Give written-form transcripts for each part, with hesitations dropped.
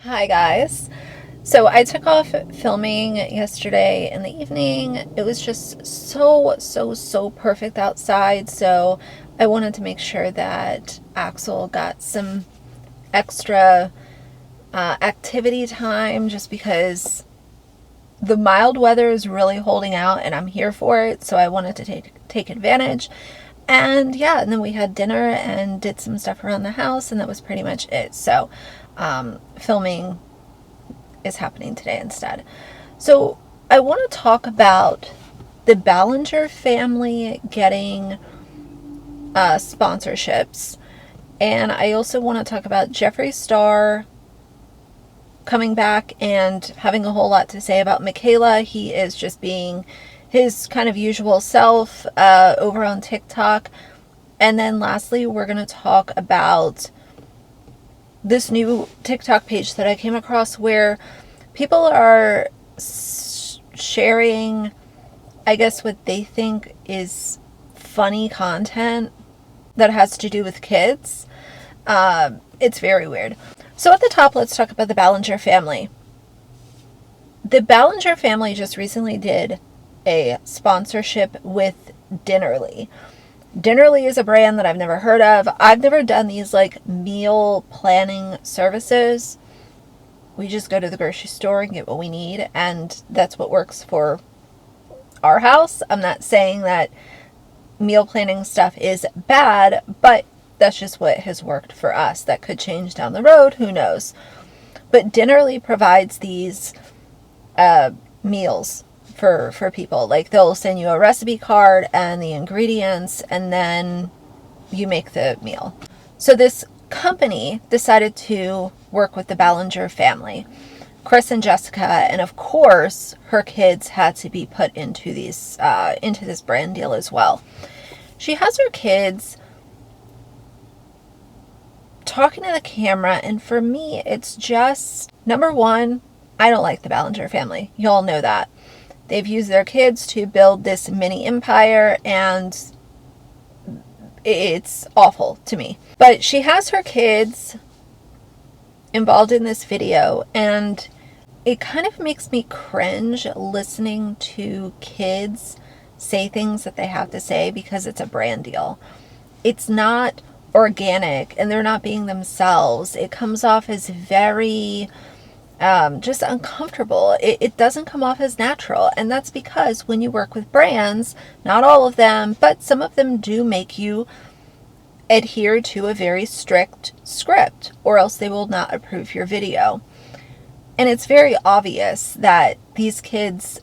Hi guys. So I took off filming yesterday in the evening. It was just so perfect outside. So I wanted to make sure that Axel got some extra activity time just because the mild weather is really holding out and I'm here for it. So I wanted to take advantage. And yeah, and then we had dinner and did some stuff around the house, and that was pretty much it. So filming is happening today instead. So I want to talk about the Ballinger family getting sponsorships, and I also want to talk about Jeffree Star coming back and having a whole lot to say about Mikayla. He is just being his kind of usual self over on TikTok. And then lastly, we're going to talk about this new TikTok page that I came across where people are sharing, I guess, what they think is funny content that has to do with kids. It's very weird. So at the top, let's talk about the Ballinger family. The Ballinger family just recently did a sponsorship with Dinnerly. Dinnerly is a brand that I've never heard of. I've never done these like meal planning services. We just go to the grocery store and get what we need, and that's what works for our house. I'm not saying that meal planning stuff is bad, but that's just what has worked for us. That could change down the road, who knows. But Dinnerly provides these meals for people. Like, they'll send you a recipe card and the ingredients, and then you make the meal. So this company decided to work with the Ballinger family, Chris and Jessica, and of course her kids had to be put into these into this brand deal as well. She has her kids talking to the camera, and for me it's just, number one, I don't like the Ballinger family. Y'all know that. They've used their kids to build this mini empire, and it's awful to me. But she has her kids involved in this video, and it kind of makes me cringe listening to kids say things that they have to say because it's a brand deal. It's not organic, and they're not being themselves. It comes off as very just uncomfortable. It doesn't come off as natural, and that's because when you work with brands, not all of them, but some of them do make you adhere to a very strict script, or else they will not approve your video. And it's very obvious that these kids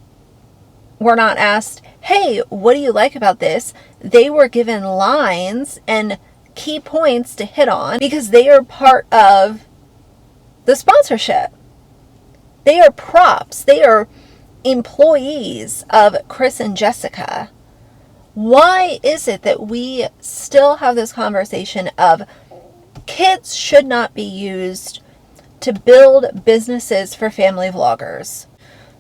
were not asked, hey, what do you like about this? They were given lines and key points to hit on because they are part of the sponsorship. They are props. They are employees of Chris and Jessica. Why is it that we still have this conversation of kids should not be used to build businesses for family vloggers?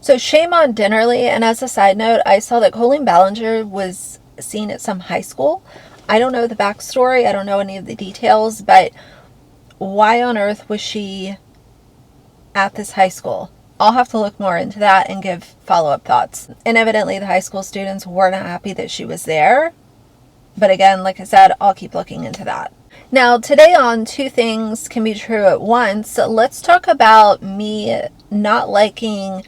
So shame on Dinnerly. And as a side note, I saw that Colleen Ballinger was seen at some high school. I don't know the backstory. I don't know any of the details, but why on earth was she at this high school? I'll have to look more into that and give follow-up thoughts. And evidently the high school students weren't happy that she was there. But again, like I said, I'll keep looking into that. Now, today on Two Things Can Be True at Once, let's talk about me not liking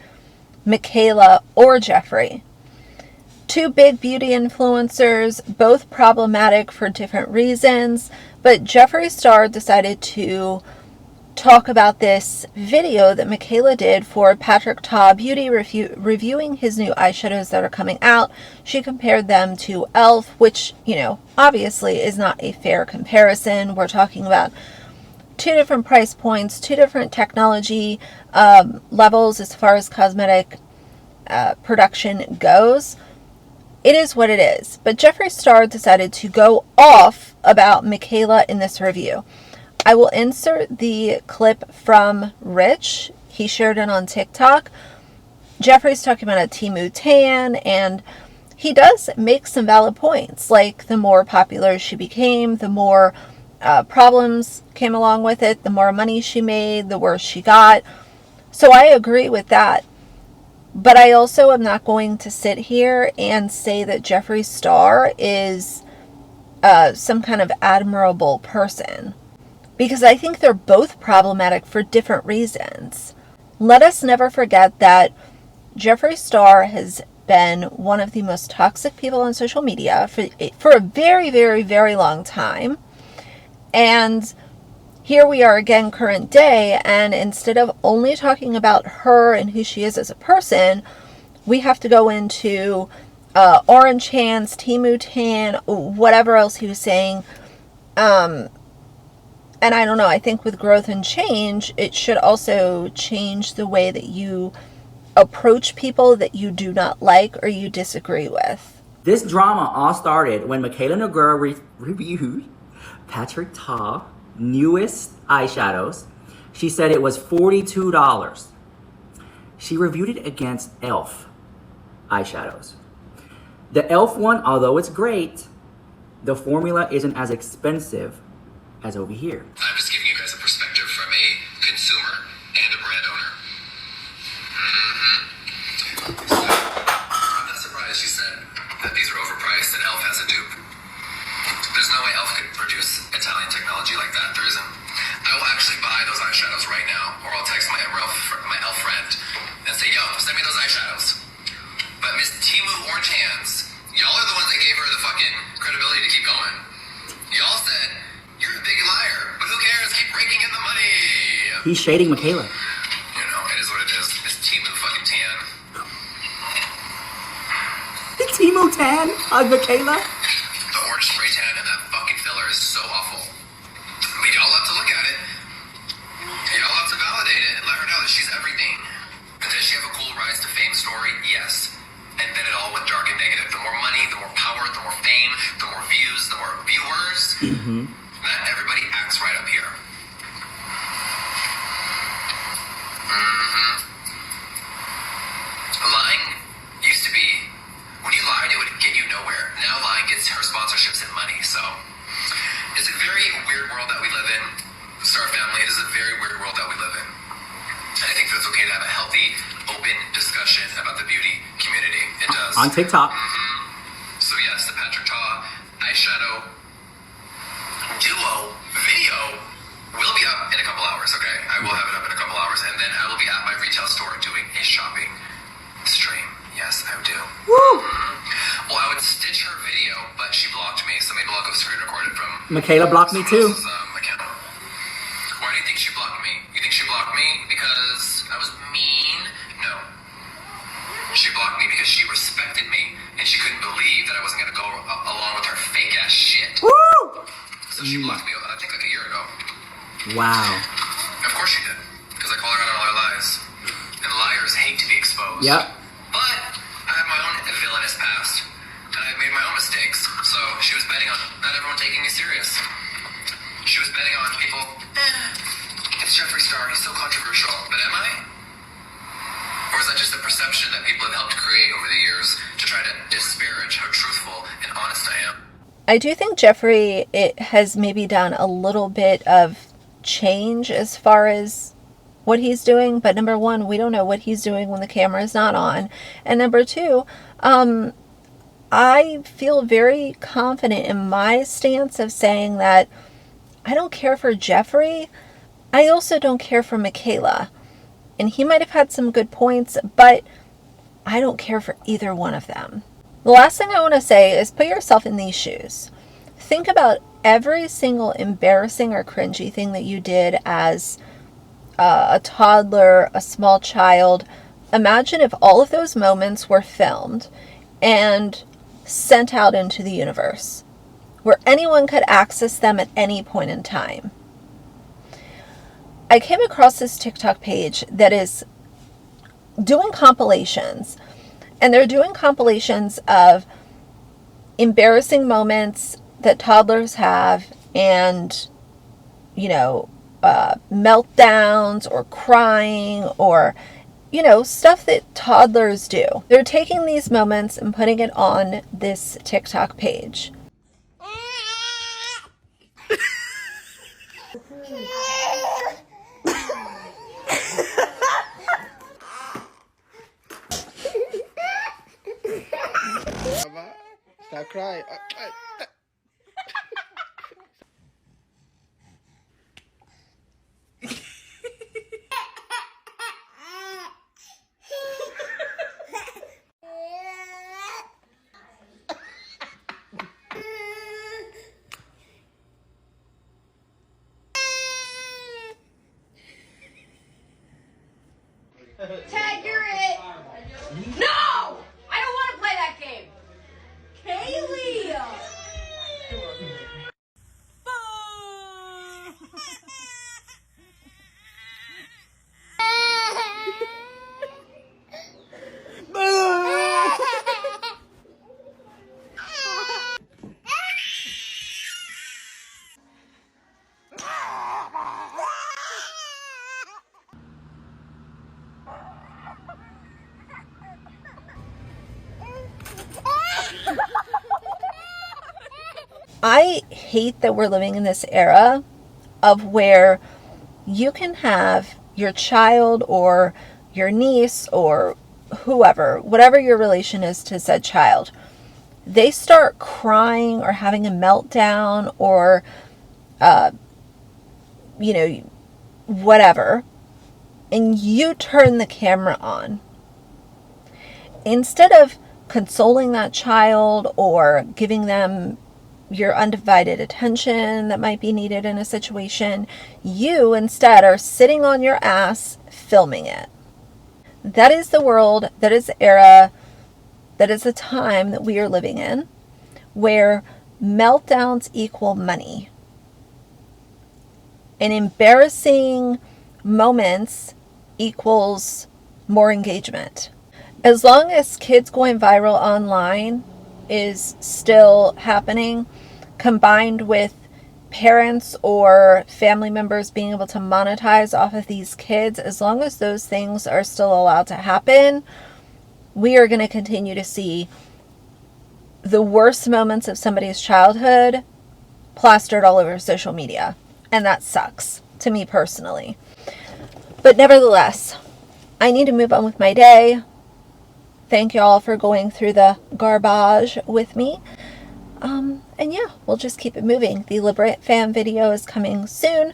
Mikayla or Jeffree. Two big beauty influencers, both problematic for different reasons, but Jeffree Star decided to talk about this video that Mikayla did for Patrick Ta Beauty reviewing his new eyeshadows that are coming out. She compared them to e.l.f., which, you know, obviously is not a fair comparison. We're talking about two different price points, two different technology levels as far as cosmetic production goes. It is what it is. But Jeffree Star decided to go off about Mikayla in this review. I will insert the clip from Rich. He shared it on TikTok. Jeffree's talking about a Temu tan, and he does make some valid points. Like, the more popular she became, the more problems came along with it. The more money she made, the worse she got. So I agree with that. But I also am not going to sit here and say that Jeffree Star is some kind of admirable person, because I think they're both problematic for different reasons. Let us never forget that Jeffree Star has been one of the most toxic people on social media for a very, very, very long time. And here we are again, current day, and instead of only talking about her and who she is as a person, we have to go into Orange Hands, Timu Tan, whatever else he was saying. And I don't know, I think with growth and change, it should also change the way that you approach people that you do not like or you disagree with. This drama all started when Mikayla reviewed Patrick Ta newest eyeshadows. She said it was $42. She reviewed it against e.l.f. eyeshadows. The e.l.f. one, although it's great, the formula isn't as expensive as over here. I'm just giving you guys a perspective from a consumer and a brand owner. So, I'm not surprised she said that these are overpriced and e.l.f. has a dupe. There's no way e.l.f. could produce Italian technology like that. There isn't. I will actually buy those eyeshadows right now, or I'll text my e.l.f. friend and say, yo, send me those eyeshadows. But Miss Timu Orange Hands, y'all are the ones that gave her the fucking credibility to keep going. Y'all said, you're a big liar, but who cares? Keep raking in the money. He's shading Mikayla. You know, it is what it is. Miss Timu fucking Tan. Timu Tan on Mikayla? The orange spray tan and that fucking filler is so awful. But y'all love to look at it. Y'all love to validate it and let her know that she's everything. But does she have a cool rise to fame story? Yes. And then it all went dark and negative. The more money, the more power, the more fame, the more views, the more viewers. Not everybody acts right up here. Lying used to be, when you lied, it would get you nowhere. Now lying gets her sponsorships and money. So it's a very weird world that we live in. Star Family, it is a very weird world that we live in. And I think that it's okay to have a healthy, open discussion about the beauty community. It does. On TikTok. So yes, the Patrick Ta eyeshadow duo video will be up in a couple hours, okay? I will have it up in a couple hours. And then I will be at my retail store doing a shopping stream. Yes, I do. Woo! Well, I would stitch her video, but she blocked me, so maybe I'll go screen record it from Mikayla blocked me too. account. Why do you think she blocked me? You think she blocked me because I was mean? No. She blocked me because she respected me, and she couldn't believe that I wasn't going to go along with her fake-ass shit. Woo! So she blocked me, I think, like a year ago. Wow. Of course she did, because I call her out on all her lies. And liars hate to be exposed. Yep. But I have my own villainous past, and I've made my own mistakes. So she was betting on not everyone taking me serious. She was betting on people, it's Jeffree Star, he's so controversial. But am I? Or is that just a perception that people have helped create over the years to try to disparage how truthful and honest I am? I do think Jeffree, it has maybe done a little bit of change as far as what he's doing, but number one, we don't know what he's doing when the camera is not on, and number two, I feel very confident in my stance of saying that I don't care for Jeffree. I also don't care for Mikayla, and he might have had some good points, but I don't care for either one of them. The last thing I want to say is put yourself in these shoes. Think about every single embarrassing or cringy thing that you did as a toddler, a small child. Imagine if all of those moments were filmed and sent out into the universe, where anyone could access them at any point in time. I came across this TikTok page that is doing compilations, and they're doing compilations of embarrassing moments that toddlers have, and, you know, meltdowns or crying or, you know, stuff that toddlers do. They're taking these moments and putting it on this TikTok page. Stop crying. Tag, you're it. No! I don't want to play that game. Kaylee! I hate that we're living in this era of where you can have your child or your niece or whoever, whatever your relation is to said child, they start crying or having a meltdown or, whatever, and you turn the camera on. Instead of consoling that child or giving them your undivided attention that might be needed in a situation, you instead are sitting on your ass filming it. That is the world, that is the era, that is the time that we are living in, where meltdowns equal money. And embarrassing moments equals more engagement. As long as kids going viral online is still happening, combined with parents or family members being able to monetize off of these kids, as long as those things are still allowed to happen, we are going to continue to see the worst moments of somebody's childhood plastered all over social media. And that sucks to me personally. But nevertheless, I need to move on with my day. Thank y'all for going through the garbage with me. And yeah, we'll just keep it moving. The Liberate Fam video is coming soon,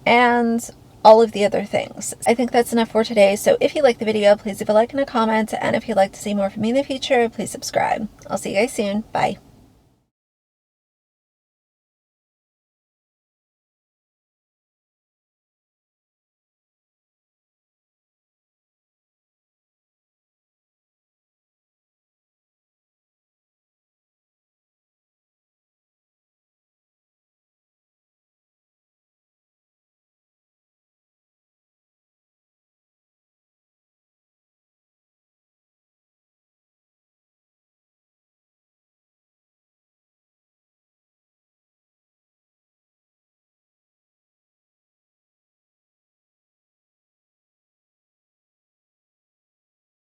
and all of the other things. I think that's enough for today. So if you like the video, please leave a like and a comment. And if you'd like to see more from me in the future, please subscribe. I'll see you guys soon. Bye.